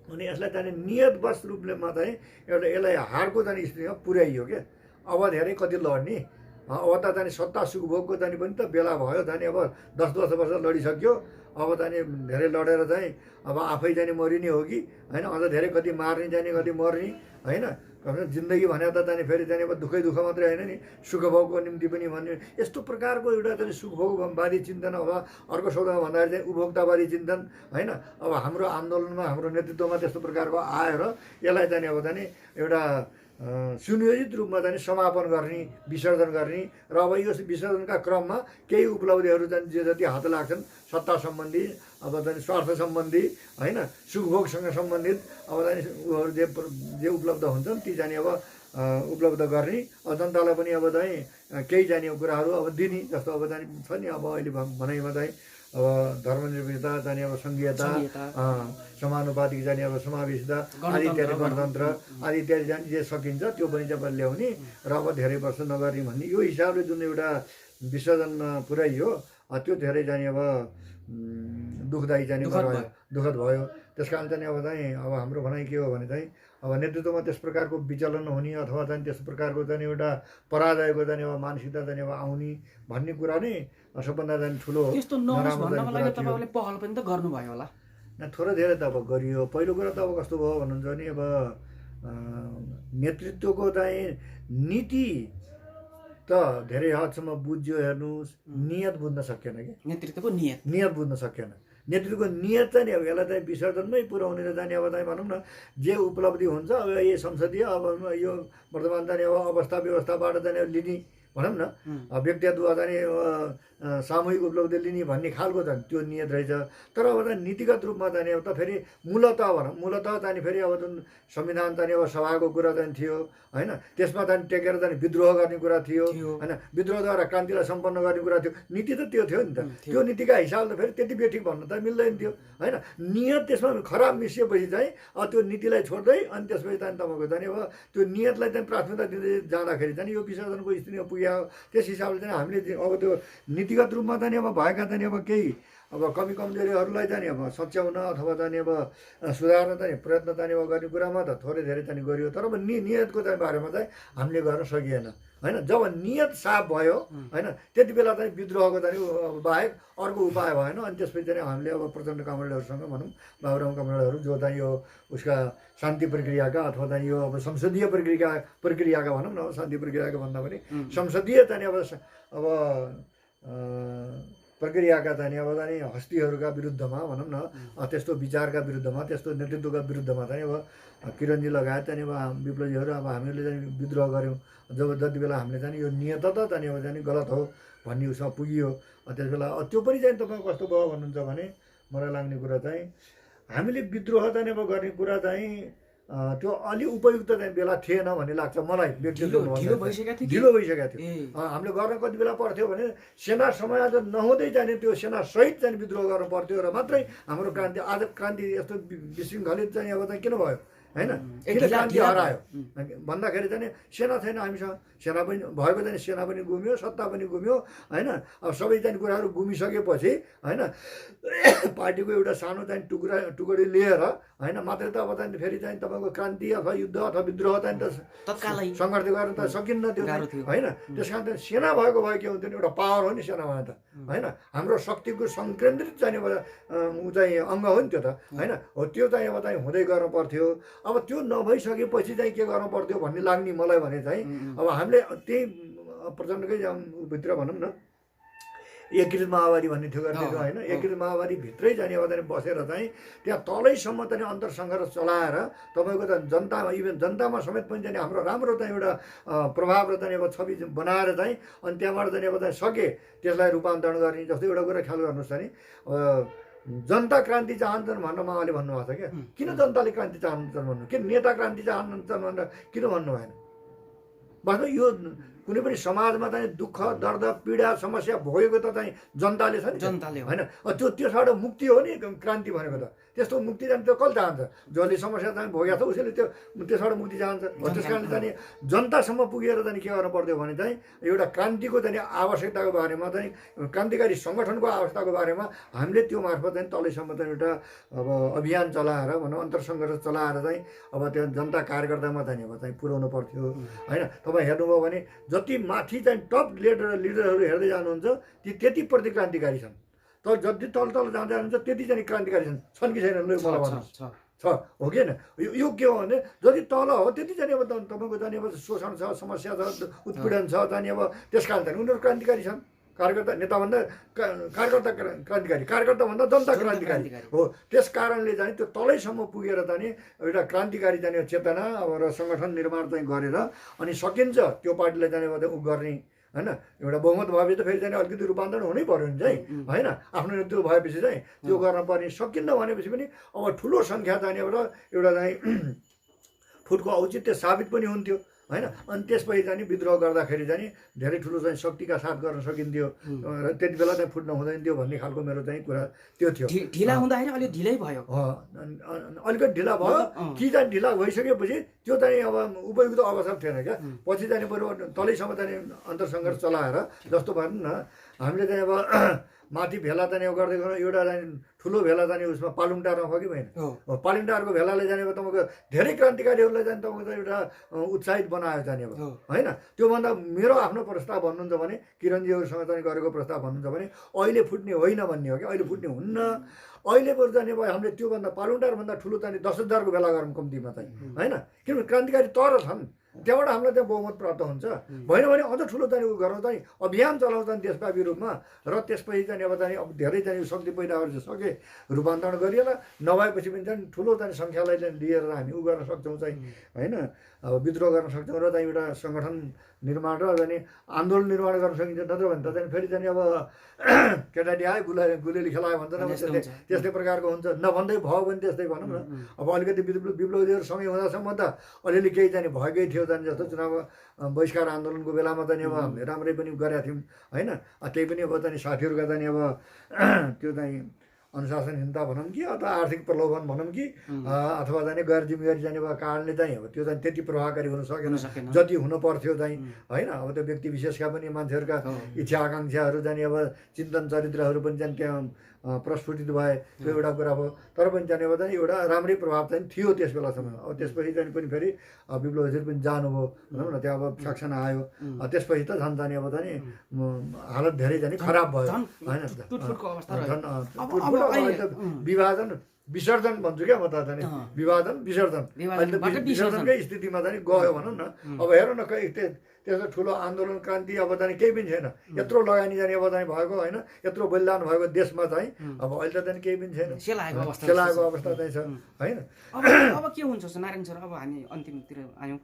अनि यसलाई चाहिँ नियतवश रूपलेमा चाहिँ एउटा यसलाई हारको जाने स्थितिमा पुर्याइयो क्या। अब धेरै कति लड्ने अब त जाने सत्ता सुखभोगको जाने पनि त बेला भयो जाने अब 10-10 वर्ष लडिसक्यो। अब जाने धेरै लडेर चाहिँ अब आफै जाने मरिने हो कि होइन, अझ धेरै कति मार्ने जाने कति मर्ने होइन। जिन्दगी भने त जाने फेरि जाने अब दुःखै दुःख मात्रै होइन नि सुखभोगको निम्ति पनि भन्ने यस्तो प्रकारको एउटा चाहिँ सुखभोगवादी चिन्तन अब अर्को शब्दमा भन्दाखेरि चाहिँ उपभोक्तावादी चिन्तन होइन। अब हाम्रो आन्दोलनमा हाम्रो नेतृत्वमा त्यस्तो प्रकारको आएर यसलाई चाहिँ अब चाहिँ एउटा सुनियोजित रूपमा चाहिँ समापन गर्ने विसर्जन गर्ने र अब यो विसर्जनका क्रममा केही उपलब्धिहरू चाहिँ जे जति हात लाग्छन् सत्ता सम्बन्धी अब चाहिँ स्वार्थ सम्बन्धी होइन सुखभोगसँग सम्बन्धित अब चाहिँ उहरू जे उपलब्ध हुन्छन् ती जाने अब उपलब्ध गर्ने जनतालाई पनि अब चाहिँ केही जाने कुराहरू अब दिने जस्तो अब चाहिँ छ नि। अब अहिले भनाइमा चाहिँ अब धर्मनिरपेक्षता जाने अब सङ्घीयता समानुपातिक जाने अब समावेशिता आदि इत्यादि गणतन्त्र आदि इत्यादि जाने जे सकिन्छ त्यो पनि चाहिँ ल्याउने र अब धेरै वर्ष नगर्ने भन्ने यो हिसाबले जुन एउटा विसर्जनमा पुर्याइयो त्यो धेरै जाने अब दुःखदायी जाने दुःखद भयो। त्यस कारण चाहिँ अब चाहिँ अब हाम्रो भनाइ के हो भने चाहिँ अब नेतृत्वमा त्यस प्रकारको विचलन हुने अथवा चाहिँ त्यस प्रकारको चाहिँ एउटा पराजयको चाहिँ अब मानसिकता चाहिँ अब आउने भन्ने कुरा नै सबभन्दा चाहिँ ठुलो पहल पनि त गर्नुभयो होला थोरै धेरै त अब गरियो। पहिलो कुरा त अब कस्तो भयो भन्नुहुन्छ भने अब नेतृत्वको चाहिँ नीति त धेरै हदसम्म बुझ्यो हेर्नुहोस्, नियत बुझ्न सकेन कि नेतृत्वको नियत बुझ्न सकेन। नेतृत्वको नियत चाहिँ अब यसलाई चाहिँ विसर्जनमै पुर्याउने र जाने अब चाहिँ भनौँ न जे उपलब्धि हुन्छ अब यो संसदीय अब यो वर्तमान जाने अब अवस्था व्यवस्थाबाट जाने लिने भनौँ न व्यक्तिगत जाने सामूहिक उपलब्धि लिने भन्ने खालको चाहिँ त्यो नियत रहेछ। तर अब चाहिँ नीतिगत रूपमा जाने अब त फेरि मूलतः जाने फेरि अब जुन संविधान चाहिँ अब सभाको कुरा चाहिँ थियो होइन, त्यसमा चाहिँ टेकेर जाने विद्रोह गर्ने कुरा थियो होइन, विद्रोहद्वारा क्रान्तिलाई सम्पन्न गर्ने कुरा थियो। नीति त त्यो थियो नि त। त्यो नीतिका हिसाबले त फेरि त्यति बेठी भन्न त मिल्दैन थियो होइन। नियत त्यसमा खराब मिसिएपछि चाहिँ त्यो नीतिलाई छोड्दै अनि त्यसपछि चाहिँ तपाईँको जाने अब त्यो नियतलाई चाहिँ प्राथमिकता दिँदै जाँदाखेरि चाहिँ यो विसर्जनको स्थितिमा पुग्यो। त्यस हिसाबले चाहिँ हामीले अब त्यो नीतिगत रूपमा चाहिँ अब भएका चाहिँ अब केही अब कमी कमजोरीहरूलाई चाहिँ अब सच्याउन अथवा चाहिँ अब सुधार्न चाहिँ प्रयत्न चाहिँ अब गर्ने कुरामा त थोरै धेरै चाहिँ गरियो। तर अब नियतको चाहिँ बारेमा चाहिँ हामीले गर्न सकिएन होइन। जब नियत साफ भयो होइन त्यति बेला चाहिँ विद्रोहको चाहिँ बाहेक अर्को उपाय भएन। अनि त्यसपछि चाहिँ हामीले अब प्रचण्ड कमरेडहरूसँग भनौँ बाबुराम कमरेडहरू जो चाहिँ यो उसका शान्ति प्रक्रियाका अथवा चाहिँ यो अब संसदीय प्रक्रियाका भनौँ न शान्ति प्रक्रियाका भन्दा पनि संसदीय चाहिँ अब प्रक्रियाका चाहिँ अब चाहिँ हस्तीहरूका विरुद्धमा भनौँ न त्यस्तो विचारका विरुद्धमा त्यस्तो नेतृत्वका विरुद्धमा चाहिँ अब किरणजी लगायत चाहिँ अब विप्लवीहरू अब हामीले चाहिँ विद्रोह गऱ्यौँ। जब जति बेला हामीले चाहिँ यो नियत त चाहिँ अब चाहिँ गलत हो भन्ने उसमा पुगियो। त्यस बेला त्यो पनि चाहिँ तपाईँको कस्तो भयो भन्नुहुन्छ भने मलाई लाग्ने कुरा चाहिँ हामीले विद्रोह चाहिँ अब गर्ने कुरा चाहिँ त्यो अलि उपयुक्त चाहिँ बेला थिएन भन्ने लाग्छ मलाई व्यक्तिगत। ढिलो भइसकेको थियो। हामीले गर्न कति बेला पर्थ्यो भने सेना समाज नहुँदै जाने त्यो सेना सहित चाहिँ विद्रोह गर्नु पर्थ्यो र मात्रै हाम्रो क्रान्ति आज क्रान्ति यस्तो विशृङ्खलित चाहिँ अब चाहिँ किन भयो होइन, किन क्रान्ति हरायो भन्दाखेरि चाहिँ सेना छैन हामीसँग। सेना पनि भएको चाहिँ सेना पनि गुम्यो, सत्ता पनि गुम्यो होइन। अब सबै चाहिँ कुराहरू गुमिसकेपछि होइन पार्टीको एउटा सानो चाहिँ टुकडी लिएर होइन मात्रै त अब चाहिँ फेरि चाहिँ तपाईँको क्रान्ति अथवा युद्ध अथवा विद्रोह चाहिँ त सङ्घर्ष गर्न त सकिन्न त्यो होइन। त्यस कारण चाहिँ सेना भएको भए के हुन्थ्यो, एउटा पावर हो नि सेनामा त होइन। हाम्रो शक्तिको सङ्केन्द्रित चाहिँ ऊ चाहिँ अङ्ग हो नि त्यो त होइन। हो त्यो चाहिँ अब चाहिँ हुँदै गर्नु पर्थ्यो। अब त्यो नभइसकेपछि चाहिँ के गर्नु पर्थ्यो भन्ने लाग्ने मलाई भने चाहिँ अब हामीले त्यही प्रचण्डकै भित्र भनौँ न एकीकृत माओवादी भन्ने थियो गर्ने थियो होइन। एकीकृत माओवादी भित्रै जाने अब चाहिँ बसेर चाहिँ त्यहाँ तलैसम्म चाहिँ अन्तरसङ्घर्ष चलाएर तपाईँको त जनतामा इभन जनतामा समेत पनि चाहिँ हाम्रो राम्रो चाहिँ एउटा प्रभाव र चाहिँ अब छवि बनाएर चाहिँ अनि त्यहाँबाट चाहिँ अब चाहिँ सके त्यसलाई रूपान्तरण गर्ने। जस्तो एउटा कुरा ख्याल गर्नुहोस् त नि जनता क्रान्ति चाहन्छन् भनेर माओले भन्नुभएको छ क्या। किन जनताले क्रान्ति चाहन्छन् भन्नु, किन नेता क्रान्ति चाहन्छन् भनेर किन भन्नु भएन? वास्तव यो कुनै पनि समाजमा चाहिँ दुःख दर्द पीडा समस्या भोगेको त चाहिँ जनताले छ नि, जनताले होइन। त्यो त्यसबाट मुक्ति हो नि क्रान्ति भनेको त। त्यस्तो मुक्ति चाहिँ त्यो कसले चाहन्छ? जसले समस्या चाहिँ भोगेको छ उसैले त्यो त्यसबाट मुक्ति चाहन्छ। त्यस कारणले चाहिँ जनतासम्म पुगेर चाहिँ के गर्नु पर्थ्यो भने चाहिँ एउटा क्रान्तिको चाहिँ आवश्यकताको बारेमा चाहिँ क्रान्तिकारी सङ्गठनको आवश्यकताको बारेमा हामीले त्यो मार्फत चाहिँ तलैसम्म चाहिँ एउटा अब अभियान चलाएर भनौँ अन्तरसङ्घर्ष चलाएर चाहिँ अब त्यो जनता कार्यकर्तामा चाहिँ अब चाहिँ पुर्याउनु पर्थ्यो होइन। तपाईँ हेर्नुभयो भने जति माथि चाहिँ टप लिडरहरू हेर्दै जानुहुन्छ ती त्यति प्रति क्रान्तिकारी छन्। तर जति तल तल जाँदै जानुहुन्छ त्यति चाहिँ क्रान्तिकारी छन् कि छैनन् मलाई भन्नुहोस्। छ हो कि होइन? यो के हो भने जति तल हो त्यति चाहिँ अब तपाईँको जाने अब शोषण छ, समस्या छ, उत्पीडन छ जाने अब त्यस कारण चाहिँ उनीहरू क्रान्तिकारी छन्। कार्यकर्ता नेताभन्दा कार्यकर्ता क्रान्तिकारी, कार्यकर्ताभन्दा जनता क्रान्तिकारी हो। त्यस कारणले चाहिँ त्यो तलैसम्म पुगेर चाहिँ एउटा क्रान्तिकारी जाने चेतना अब र सङ्गठन निर्माण चाहिँ गरेर अनि सकिन्छ त्यो पार्टीलाई जाने ऊ गर्ने होइन। एउटा बहुमत भएपछि त फेरि चाहिँ अलिकति रूपान्तरण हुनै पऱ्यो नि चाहिँ होइन। आफ्नो नेतृत्व भएपछि चाहिँ त्यो गर्न पर्ने, सकिन्न भनेपछि पनि अब ठुलो सङ्ख्या जाने एउटा चाहिँ फुटको औचित्य साबित पनि हुन्थ्यो होइन। अनि त्यसपछि चाहिँ विद्रोह गर्दाखेरि चाहिँ धेरै ठुलो चाहिँ शक्तिका साथ गर्न सकिन्थ्यो र त्यति बेला चाहिँ फुट नहुँदैन थियो भन्ने खालको मेरो चाहिँ कुरा त्यो थियो। ढिला हुँदाखेरि अलिक ढिलै भयो, अलिकति ढिला भयो कि चाहिँ ढिला भइसकेपछि त्यो चाहिँ अब उपयुक्त अवसर थिएन क्या। पछि चाहिँ बरु तलैसम्म चाहिँ अन्तरसङ्घर्ष चलाएर जस्तो भनौँ न हामीले चाहिँ अब माथि भेला जाने गर्दै गर्नु एउटा जाने ठुलो भेला जाने उसमा पालुङटारमा भयो कि भएन? पालुङटारको भेलाले जाने अब तपाईँको धेरै क्रान्तिकारीहरूलाई जाने तपाईँको एउटा उत्साहित बनायो जाने अब होइन। त्योभन्दा मेरो आफ्नो प्रस्ताव भन्नुहुन्छ भने किरणजीहरूसँग चाहिँ गरेको प्रस्ताव भन्नुहुन्छ भने अहिले फुट्ने होइन भन्ने हो कि। अहिले फुट्ने हुन्न। अहिले बरु जाने भयो हामीले त्योभन्दा पालुङटारभन्दा ठुलो चाहिँ 10,000को भेला गरौँ कम्तीमा चाहिँ होइन। किनभने क्रान्तिकारी तर छन्, त्यहाँबाट हामीलाई त्यहाँ बहुमत प्राप्त हुन्छ। भएन भने अझ ठुलो चाहिँ उ गरौँ चाहिँ अभियान चलाउँछन् देशव्यापी रूपमा र त्यसपछि चाहिँ अब चाहिँ अब धेरै चाहिँ शक्ति पैदा गरेर सके रूपान्तरण गरिएला। नभएपछि पनि चाहिँ ठुलो चाहिँ सङ्ख्यालाई लिएर हामी उ गर्न सक्छौँ चाहिँ होइन। अब विद्रोह गर्न सक्छौँ र चाहिँ एउटा सङ्गठन निर्माण र चाहिँ आन्दोलन निर्माण गर्न सकिन्छ। नत्र भने त चाहिँ फेरि चाहिँ अब केटाटी आयो गुलेली खेलायो भन्छ न त्यस्तै प्रकारको हुन्छ। नभन्दै भयो भने त्यस्तै भनौँ न। अब अलिकति विप्लवीहरू सँगै हुँदासम्म त अलिअलि केही चाहिँ भएकै थियो जाने जस्तो चुनाव बहिष्कार आन्दोलनको बेलामा चाहिँ अब हामीले राम्रै पनि गरेका थियौँ होइन। त्यही पनि अब चाहिँ साथीहरूका चाहिँ अब त्यो चाहिँ अनुशासनहीनता भनौँ कि अथवा आर्थिक प्रलोभन भनौँ कि अथवा जाने गैर जिम्मेवारी जाने भएको कारणले चाहिँ अब त्यो चाहिँ त्यति प्रभावकारी हुन सकेन जति हुनु पर्थ्यो चाहिँ होइन। अब त्यो व्यक्ति विशेषका पनि मान्छेहरूका इच्छा आकाङ्क्षाहरू जाने अब चिन्तन चरित्रहरू पनि चाहिँ त्यहाँ प्रस्फुटित भए त्यो एउटा कुरा भयो। तर पनि जाने अब चाहिँ एउटा राम्रै प्रभाव चाहिँ थियो त्यस बेलासम्म। अब त्यसपछि चाहिँ पनि फेरि विप्लवीहरू पनि जानुभयो भनौँ न, त्यहाँ अब शासन आयो। त्यसपछि त झन् जाने अब चाहिँ हालत धेरै जाने खराब भयो होइन। विभाजन विसर्जन भन्छु क्या म त जाने विभाजन विसर्जन अहिले त विसर्जनकै स्थितिमा चाहिँ गयो भनौँ न। अब हेर न त्यस्तो ठुलो आन्दोलन क्रान्ति अब चाहिँ केही पनि छैन। यत्रो लगानी जाने अब चाहिँ भएको होइन, यत्रो बलिदान भएको देशमा चाहिँ अब अहिले त चाहिँ केही पनि छैन, सेलाएको अवस्था सेलाएको अवस्था चाहिँ छ होइन। अब के हुन्छ नारायण सर, अब हामी अन्तिमतिर आयौँ।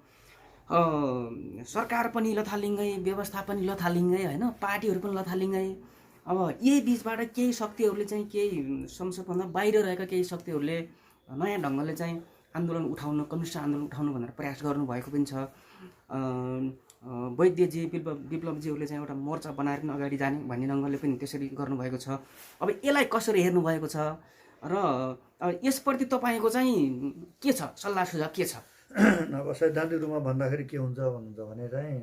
सरकार पनि लथालिङ्गै, व्यवस्था पनि लथालिङ्गै होइन, पार्टीहरू पनि लथालिङ्गै। अब यही बिचबाट केही शक्तिहरूले चाहिँ, केही संसदभन्दा बाहिर रहेका केही शक्तिहरूले नयाँ ढङ्गले चाहिँ आन्दोलन उठाउन, कम्युनिस्ट आन्दोलन उठाउनु भनेर प्रयास गर्नुभएको पनि छ। वैद्यजी, विप्लवजीहरूले चाहिँ एउटा मोर्चा बनाएर पनि अगाडि जाने भन्ने ढङ्गले पनि त्यसरी गर्नुभएको छ। अब यसलाई कसरी हेर्नुभएको छ र यसप्रति तपाईँको चाहिँ के छ सल्लाह सुझाव के छ? अब सैद्धान्तिक रूपमा भन्दाखेरि के हुन्छ भन्नुहुन्छ भने चाहिँ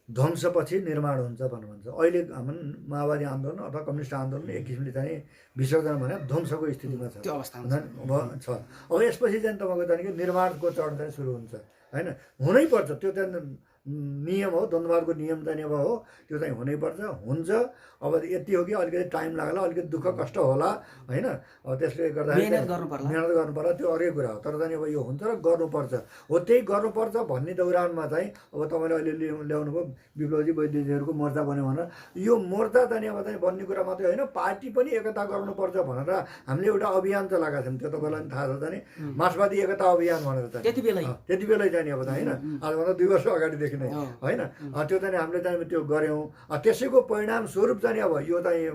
ध्वंसपछि निर्माण हुन्छ भन्नुहुन्छ। अहिले हाम्रो माओवादी आन्दोलन अथवा कम्युनिस्ट आन्दोलन एक किसिमले चाहिँ विसर्जन भने ध्वंसको स्थितिमा छ, त्यो अवस्था छ। अब यसपछि चाहिँ तपाईँको चाहिँ निर्माणको चरण चाहिँ सुरु हुन्छ होइन, हुनैपर्छ। त्यो चाहिँ नियम हो, द्वन्द्ववादको नियम चाहिँ अब हो, त्यो चाहिँ हुनैपर्छ, हुन्छ। अब यति हो कि अलिकति टाइम लाग्ला, अलिकति दुःख कष्ट होला होइन। अब त्यसले गर्दाखेरि मेहनत गर्नु पर्ला, त्यो अर्कै कुरा हो। तर चाहिँ अब यो हुन्छ र गर्नुपर्छ हो, त्यही गर्नुपर्छ भन्ने दौरानमा चाहिँ अब तपाईँले अहिले ल्याउनु भयो विप्लवजी वैद्यजीहरूको मोर्चा बन्यो भनेर, यो मोर्चा चाहिँ अब चाहिँ बन्ने कुरा मात्रै होइन, पार्टी पनि एकता गर्नुपर्छ भनेर हामीले एउटा अभियान चलाएका छौँ। त्यो तपाईँलाई पनि थाहा छ चाहिँ मार्क्सवादी एकता अभियान भनेर चाहिँ त्यति बेलै चाहिँ अब होइन, आजभन्दा 2 वर्ष अगाडिदेखि नै होइन। त्यो चाहिँ हामीले चाहिँ त्यो गऱ्यौँ। त्यसैको परिणाम स्वरूप चाहिँ अब यो चाहिँ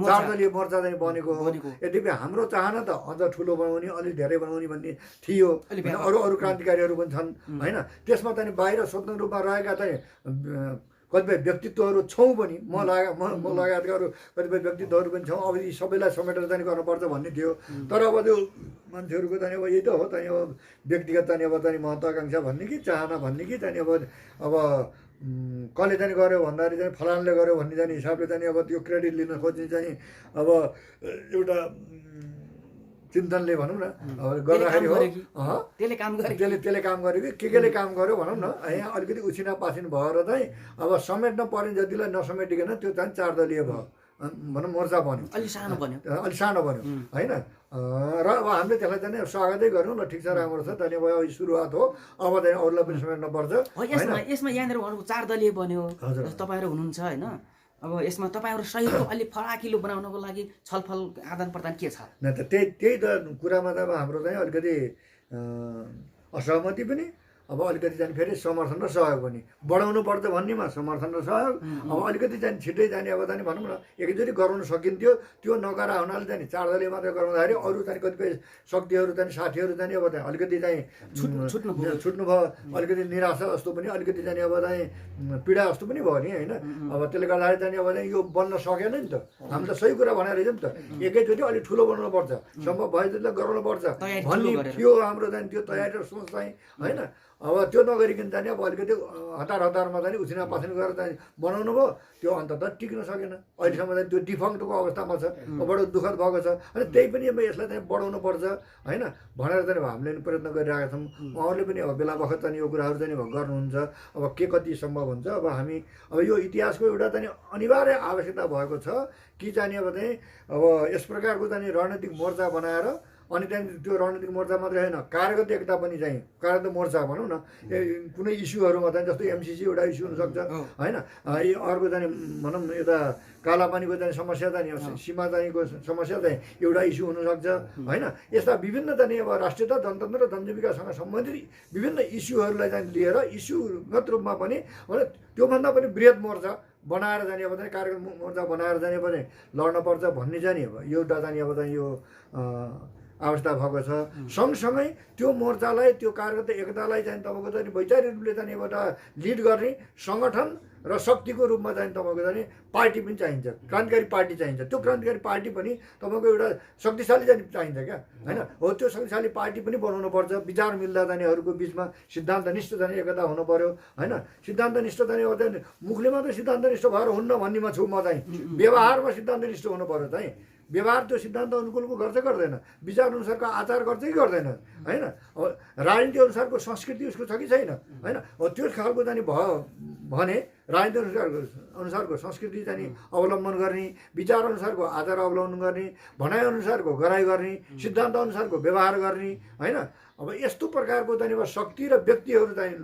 4 दलीय मोर्चा चाहिँ बनेको हो। यद्यपि हाम्रो चाहना त अझ ठुलो बनाउने, अलिक धेरै बनाउने भन्ने थियो। अरू क्रान्तिकारीहरू पनि छन् होइन। त्यसमा चाहिँ बाहिर स्वतन्त्र रूपमा रहेका चाहिँ कतिपय व्यक्तित्वहरू छौँ पनि, म लगायतका अरू कतिपय व्यक्तित्वहरू पनि छौँ। अब यी सबैलाई समेटेर चाहिँ गर्नुपर्छ भन्ने थियो। तर अब त्यो मान्छेहरूको चाहिँ अब यही त हो चाहिँ अब व्यक्तिगत चाहिँ अब चाहिँ महत्त्वाकांक्षा भन्ने कि चाहना भन्ने कि चाहिँ अब कसले चाहिँ गर्यो भन्दाखेरि चाहिँ फलानले गर्यो भन्ने चाहिँ हिसाबले चाहिँ अब त्यो क्रेडिट लिन खोज्ने चाहिँ अब एउटा चिन्तनले भनौँ न गर्दाखेरि हो, त्यसले काम गर्यो कि केले काम गर्यो भनौँ न। यहाँ अलिकति उछिना पाछिन भएर चाहिँ अब समेट्न पर्ने जतिलाई नसमेटिकन त्यो चाहिँ 4 दलीय भयो भनौँ, मोर्चा बन्यो, अलि सानो बन्यो होइन। र अब हामीले त्यसलाई चाहिँ स्वागतै गऱ्यौँ, ल ठिक छ, राम्रो छ, त्यहाँदेखि अब सुरुवात हो, अब चाहिँ अरूलाई पनि समेट्न पर्छ। यसमा यहाँनिर भन्नु 4 दलीय बन्यो, तपाईँहरू हुनुहुन्छ होइन। अब यसमा तपाईँहरू सहयोगको अलिक फराकिलो बनाउनको लागि छलफल आदान प्रदान के छ? न त त्यही त कुरामा त अब हाम्रो चाहिँ अलिकति असहमति पनि, अब अलिकति चाहिँ फेरि समर्थन र सहयोग पनि बढाउनु पर्छ भन्नेमा समर्थन र सहयोग। अब अलिकति चाहिँ छिट्टै जाने अब चाहिँ भनौँ न एकैचोटि गराउन सकिन्थ्यो, त्यो नगरा हुनाले चाहिँ 4 दलीय मात्रै गराउँदाखेरि अरू चाहिँ कतिपय शक्तिहरू चाहिँ साथीहरू चाहिँ अब चाहिँ अलिकति चाहिँ छुट्नु भयो, अलिकति निराशा जस्तो पनि, अलिकति चाहिँ अब चाहिँ पीडा जस्तो पनि भयो नि होइन। अब त्यसले गर्दाखेरि चाहिँ अब चाहिँ यो बन्न सकेन नि त, हामी त सही कुरा भनेर नि त, एकैचोटि अलिक ठुलो बनाउनुपर्छ, सम्भव भए जतिलाई गराउनुपर्छ भन्ने थियो हाम्रो चाहिँ त्यो तयारी र सोच चाहिँ होइन। अब त्यो नगरिकन जाने अब अलिकति हतारमा जाने उछिना पाछिन गरेर चाहिँ बनाउनु भयो, त्यो अन्ततः टिक्न सकेन। अहिलेसम्म चाहिँ त्यो डिफङ्क्टको अवस्थामा छ, बडो दुःखद भएको छ। अनि त्यही पनि अब यसलाई चाहिँ बढाउनु पर्छ होइन भनेर चाहिँ हामीले प्रयत्न गरिरहेका छौँ। उहाँहरूले पनि अब बेला बखत चाहिँ यो कुराहरू चाहिँ गर्नुहुन्छ। अब के कति सम्भव हुन्छ, अब हामी अब यो इतिहासको एउटा चाहिँ अनिवार्य आवश्यकता भएको छ कि चाहिँ अब चाहिँ अब यस प्रकारको चाहिँ रणनीतिक मोर्चा बनाएर, अनि त्यहाँदेखि त्यो रणनीतिक मोर्चा मात्रै होइन, कार्यगत एकता पनि चाहिँ कार्यगत मोर्चा भनौँ न, कुनै इस्युहरूमा चाहिँ जस्तो एमसिसी एउटा इस्यु हुनसक्छ होइन। अर्को चाहिँ भनौँ यता कालापानीको चाहिँ समस्या चाहिँ सीमा चाहिँको समस्या चाहिँ एउटा इस्यु हुनसक्छ होइन। यस्ता विभिन्न चाहिँ अब राष्ट्रियता, जनतन्त्र र जनजीविकासँग सम्बन्धित विभिन्न इस्युहरूलाई चाहिँ लिएर इस्युगत रूपमा पनि त्योभन्दा पनि बृहत मोर्चा बनाएर जाने अब चाहिँ कार्यगत मोर्चा बनाएर जाने पनि लड्न पर्छ भन्ने चाहिँ अब एउटा चाहिँ अब चाहिँ यो अवस्था भएको छ। सँगसँगै त्यो मोर्चालाई, त्यो कार्यगत एकतालाई चाहिँ तपाईँको चाहिँ वैचारिक रूपले चाहिँ एउटा लिड गर्ने सङ्गठन र शक्तिको रूपमा चाहिँ तपाईँको चाहिँ पार्टी पनि चाहिन्छ, क्रान्तिकारी पार्टी चाहिन्छ। त्यो क्रान्तिकारी पार्टी पनि तपाईँको एउटा शक्तिशाली चाहिँ चाहिन्छ क्या होइन। हो, त्यो शक्तिशाली पार्टी पनि बनाउनु पर्छ, विचार मिल्दा जानेहरूको बिचमा सिद्धान्तनिष्ठ जाने एकता हुनु पर्यो होइन। सिद्धान्तनिष्ठ जाने मुखले मात्रै सिद्धान्तनिष्ठ भएर हुन्न भन्नेमा छु म चाहिँ, व्यवहारमा सिद्धान्तनिष्ठ हुनु पर्यो चाहिँ व्यवहार त्यो सिद्धान्त अनुकूलको गर्छ गर्दैन, विचार अनुसारको आचार गर्छ कि गर्दैन, होइन? अब राजनीति अनुसारको संस्कृति उसको छ कि छैन, होइन? अब त्यो खालको चाहिँ भयो भने राजनीति अनुसारको संस्कृति चाहिँ अवलम्बन गर्ने, विचार अनुसारको आचार अवलम्बन गर्ने, भनाइ अनुसारको गराइ गर्ने, सिद्धान्त अनुसारको व्यवहार गर्ने, होइन? अब यस्तो प्रकारको चाहिँ अब शक्ति र व्यक्तिहरू चाहिँ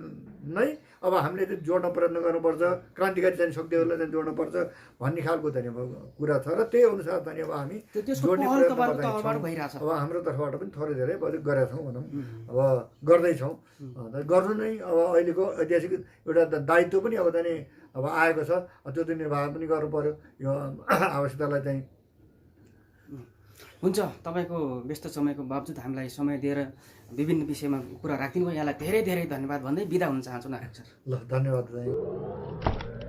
नै अब हामीले चाहिँ जोड्न प्रयत्न गर्नुपर्छ, क्रान्तिकारी चाहिँ शक्तिहरूलाई चाहिँ जोड्नुपर्छ भन्ने खालको चाहिँ अब कुरा छ र त्यही अनुसार चाहिँ अब हामी जोड्ने प्रयत्न अब हाम्रो तर्फबाट पनि थोरै धेरै गरेका छौँ भनौँ, अब गर्दैछौँ। गर्नु नै अब अहिलेको ऐतिहासिक एउटा दायित्व पनि अब चाहिँ अब आएको छ, त्यो चाहिँ निर्वाह पनि गर्नु पर्यो यो आवश्यकतालाई चाहिँ। हुन्छ, तपाईँको व्यस्त समयको बावजुद हामीलाई समय दिएर विभिन्न विषयमा कुरा राखिदिनु भयो, यहाँलाई धेरै धेरै धन्यवाद भन्दै बिदा हुन चाहन्छु नारायण सर। ल, धन्यवाद।